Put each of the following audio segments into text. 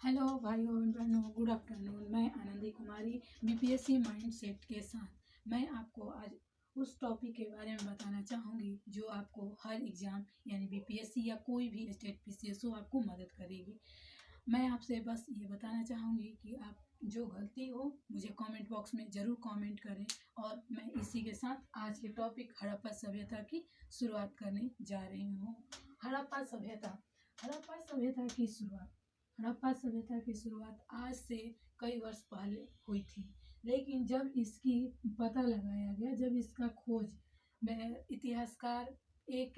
Hello भाइयों और बहनों, गुड आफ्टरनून। मैं आनंदी कुमारी बीपीएससी माइंडसेट के साथ मैं आपको आज उस टॉपिक के बारे में बताना चाहूँगी जो आपको हर एग्ज़ाम यानी बीपीएससी या कोई भी स्टेट पीसीएस हो आपको मदद करेगी। मैं आपसे बस ये बताना चाहूँगी कि आप जो गलती हो मुझे कमेंट बॉक्स में ज़रूर कमेंट करें। और मैं इसी के साथ आज के टॉपिक हड़प्पा सभ्यता की शुरुआत करने जा रही हूँ। हड़प्पा सभ्यता हड़प्पा सभ्यता की शुरुआत हड़प्पा सभ्यता की शुरुआत आज से कई वर्ष पहले हुई थी, लेकिन जब इसकी पता लगाया गया, जब इसका खोज इतिहासकार ए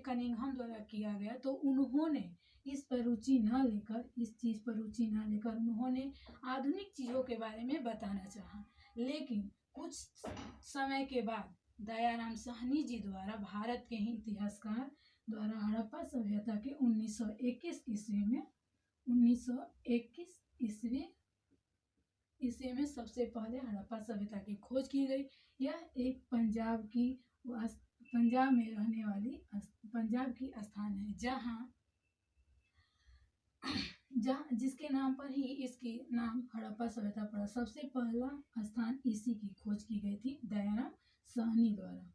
कनिंघम द्वारा किया गया, तो उन्होंने इस पर रुचि न लेकर इस चीज़ पर रुचि न लेकर उन्होंने आधुनिक चीज़ों के बारे में बताना चाहा। लेकिन कुछ समय के बाद दयाराम साहनी जी द्वारा भारत के ही इतिहासकार द्वारा हड़प्पा सभ्यता के 1921 ईस्वी में सबसे पहले हड़प्पा सभ्यता की खोज की गई। यह एक पंजाब में रहने वाली पंजाब की स्थान है, जहाँ जिसके नाम पर ही इसकी नाम हड़प्पा सभ्यता पड़ा। सबसे पहला स्थान इसी की खोज की गई थी दयाराम साहनी द्वारा।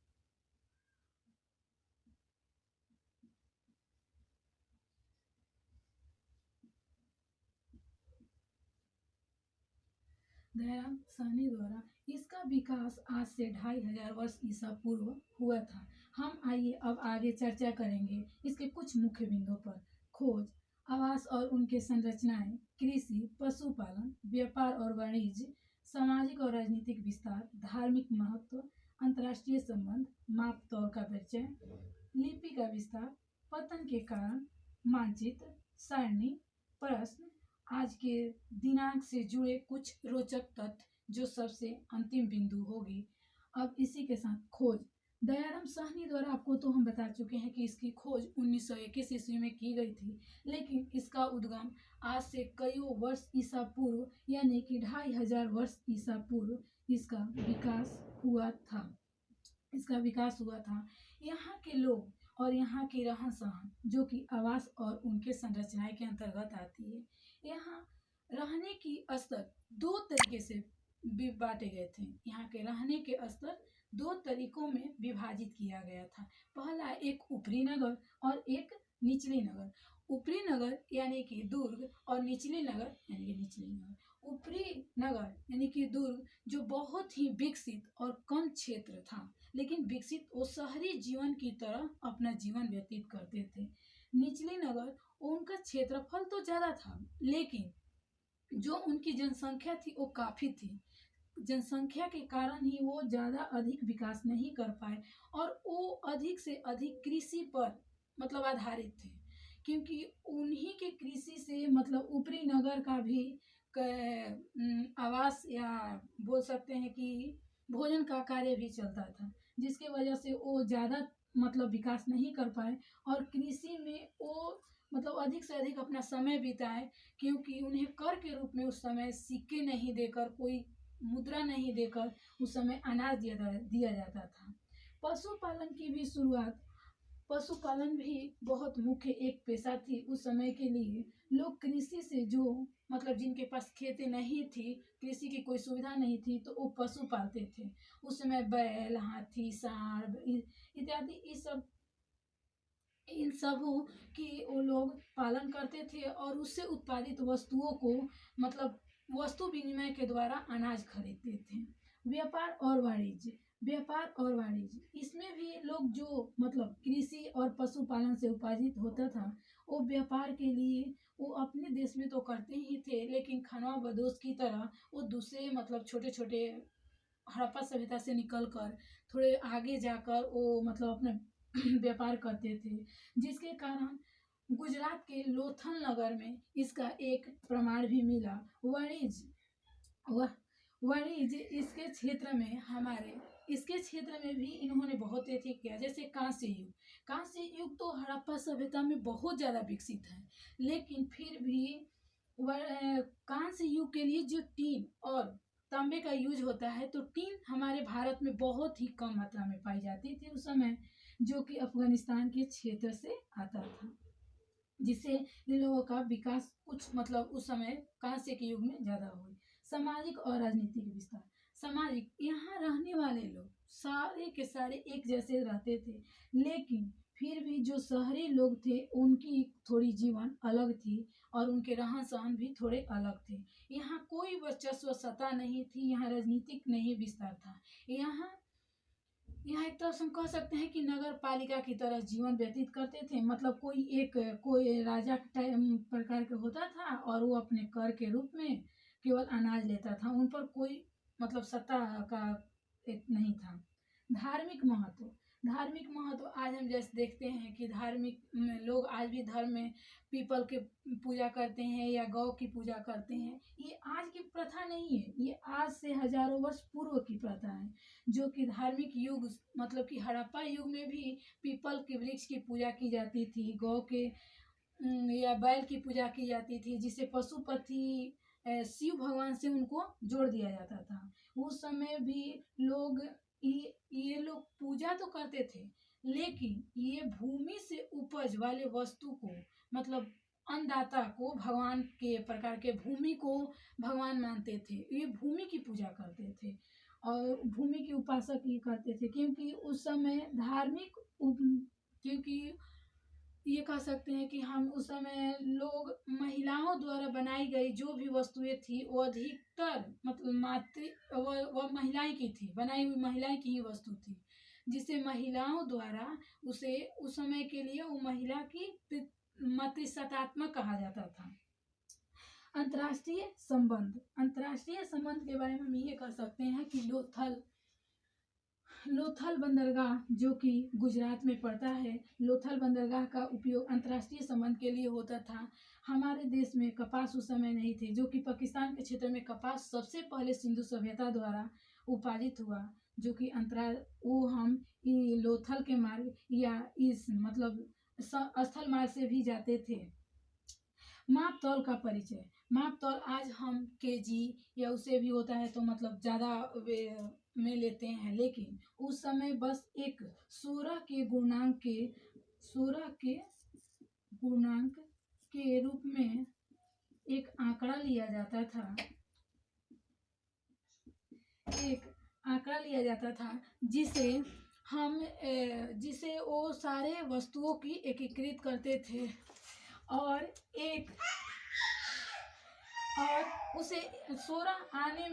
दयाराम साहनी द्वारा इसका विकास आज से 2500 वर्ष ईसा पूर्व हुआ था। हम आइए अब आगे चर्चा करेंगे इसके कुछ मुख्य बिंदुओं पर। खोज, आवास और उनके संरचनाएं, कृषि, पशुपालन, व्यापार और वाणिज्य, सामाजिक और राजनीतिक विस्तार, धार्मिक महत्व, अंतर्राष्ट्रीय संबंध, माप तौर का परिचय, लिपि का विस्तार, पतन के कारण, मानचित्र, सारणी, प्रश्न, आज के दिनांक से जुड़े कुछ रोचक तथ्य जो सबसे अंतिम बिंदु होगी। अब इसी के साथ खोज दयाराम साहनी द्वारा आपको तो हम बता चुके हैं कि इसकी खोज 1921 ईस्वी में की गई थी, लेकिन इसका उद्गम आज से कई वर्ष ईसा पूर्व यानी कि 2500 वर्ष ईसा पूर्व इसका विकास हुआ था। यहाँ के लोग और यहाँ की रहन सहन जो कि आवास और उनके संरचनाएं के अंतर्गत आती है। यहाँ रहने की स्तर दो तरीके से बांटे गए थे। यहाँ के रहने के स्तर दो तरीकों में विभाजित किया गया था। पहला एक ऊपरी नगर और एक निचली नगर। ऊपरी नगर यानी कि दुर्ग और निचली नगर यानी कि निचली नगर। ऊपरी नगर यानी कि दुर्ग जो बहुत ही विकसित और कम क्षेत्र था, लेकिन विकसित वो शहरी जीवन की तरह अपना जीवन व्यतीत करते थे। निचली नगर उनका क्षेत्रफल तो ज़्यादा था, लेकिन जो उनकी जनसंख्या थी वो काफ़ी थी। जनसंख्या के कारण ही वो ज़्यादा अधिक विकास नहीं कर पाए और वो अधिक से अधिक कृषि पर मतलब आधारित थे, क्योंकि उन्हीं के कृषि से मतलब ऊपरी नगर का भी आवास या बोल सकते हैं कि भोजन का कार्य भी चलता था, जिसके वजह से वो ज़्यादा मतलब विकास नहीं कर पाए और कृषि में वो मतलब अधिक से अधिक अपना समय बिताए, क्योंकि उन्हें कर के रूप में उस समय सिक्के नहीं देकर, कोई मुद्रा नहीं देकर उस समय अनाज दिया जाता था। पशुपालन भी बहुत मुख्य एक पेशा थी उस समय के लिए। लोग कृषि से जो मतलब जिनके पास खेतें नहीं थी, कृषि की कोई सुविधा नहीं थी, तो वो पशु पालते थे। उस समय बैल, हाथी, सांड इत्यादि इन सबों की वो लोग पालन करते थे और उससे उत्पादित वस्तुओं को मतलब वस्तु विनिमय के द्वारा अनाज खरीदते थे। व्यापार और वाणिज्य इसमें भी लोग जो मतलब कृषि और पशुपालन से उपार्जित होता था, वो व्यापार के लिए वो अपने देश में तो करते ही थे, लेकिन खनवा बदोश की तरह वो दूसरे मतलब छोटे छोटे हड़प्पा सभ्यता से निकलकर थोड़े आगे जाकर वो मतलब अपना व्यापार करते थे, जिसके कारण गुजरात के लोथल नगर में इसका एक प्रमाण भी मिला। वाणिज्य इसके क्षेत्र में भी इन्होंने बहुत अधिक किया, जैसे कांस्य युग तो हड़प्पा सभ्यता में बहुत ज़्यादा विकसित है, लेकिन फिर भी कांस्य युग के लिए जो टीन और तांबे का यूज होता है, तो टीन हमारे भारत में बहुत ही कम मात्रा में पाई जाती थी उस समय, जो कि अफगानिस्तान के क्षेत्र से आता था। जिससे इन लोगों का विकास कुछ मतलब उस समय कांस्य के युग में ज़्यादा हुई। सामाजिक और राजनीतिक विस्तार। सामाजिक, यहाँ रहने वाले लोग सारे के सारे एक जैसे रहते थे, लेकिन फिर भी जो शहरी लोग थे उनकी थोड़ी जीवन अलग थी और उनके रहन सहन भी थोड़े अलग थे। यहाँ कोई वर्चस्व सत्ता नहीं थी, यहाँ राजनीतिक नहीं विस्तार था। यहाँ यहाँ एक तरह से हम कह सकते हैं कि नगर पालिका की तरह जीवन व्यतीत करते थे। मतलब कोई राजा प्रकार के होता था और वो अपने कर के रूप में केवल अनाज लेता था, उन पर कोई मतलब सत्ता का एक नहीं था। धार्मिक महत्व। धार्मिक महत्व आज हम जैसे देखते हैं कि धार्मिक लोग आज भी धर्म में पीपल के पूजा करते हैं या गौ की पूजा करते हैं। ये आज की प्रथा नहीं है, ये आज से हजारों वर्ष पूर्व की प्रथा है, जो कि धार्मिक युग मतलब कि हड़प्पा युग में भी पीपल के वृक्ष की पूजा की जाती थी, गौ के या बैल की पूजा की जाती थी, जिसे पशुपति शिव भगवान से उनको जोड़ दिया जाता था। उस समय भी लोग ये लोग पूजा तो करते थे, लेकिन ये भूमि से उपज वाले वस्तु को मतलब अन्नदाता को भगवान के प्रकार के भूमि को भगवान मानते थे। ये भूमि की पूजा करते थे और भूमि की उपासक ये करते थे, क्योंकि उस समय क्योंकि ये कह सकते हैं कि हम उस समय लोग महिलाओं द्वारा बनाई गई जो भी वस्तुएं थी वो अधिकतर मतलब वह महिलाएं की थी, बनाई हुई महिलाएं की ही वस्तु थी, जिसे महिलाओं द्वारा उसे उस समय के लिए वो महिला की मातृसत्तात्मक कहा जाता था। अंतर्राष्ट्रीय संबंध। अंतर्राष्ट्रीय संबंध के बारे में हम ये कह सकते हैं कि लोथल बंदरगाह जो कि गुजरात में पड़ता है, लोथल बंदरगाह का उपयोग अंतर्राष्ट्रीय संबंध के लिए होता था। हमारे देश में कपास उस समय नहीं थे, जो कि पाकिस्तान के क्षेत्र में कपास सबसे पहले सिंधु सभ्यता द्वारा उत्पादित हुआ, जो कि वो हम लोथल के मार्ग या इस मतलब स्थल मार्ग से भी जाते थे। माप तौल का परिचय। माप तौल आज हम केजी या उसे भी होता है तो मतलब ज़्यादा में लेते हैं, लेकिन उस समय बस एक 16 के रूप में एक आंकड़ा लिया जाता था, जिसे वो सारे वस्तुओं की एकीकृत करते थे और उसे 16 आने